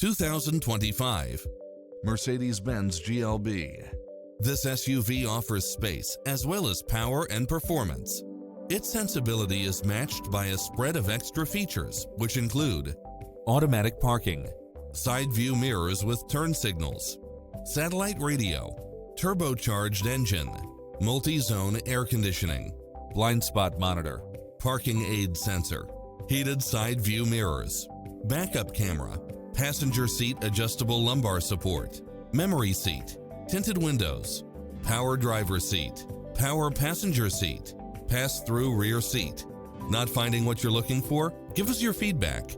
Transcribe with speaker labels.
Speaker 1: 2025 Mercedes-Benz GLB. This SUV offers space as well as power and performance. Its sensibility is matched by a spread of extra features, which include automatic parking, side view mirrors with turn signals, satellite radio, turbocharged engine, multi-zone air conditioning, blind spot monitor, parking aid sensor, heated side view mirrors, backup camera, passenger seat adjustable lumbar support, memory seat, tinted windows, power driver seat, power passenger seat, pass-through rear seat. Not finding what you're looking for? Give us your feedback.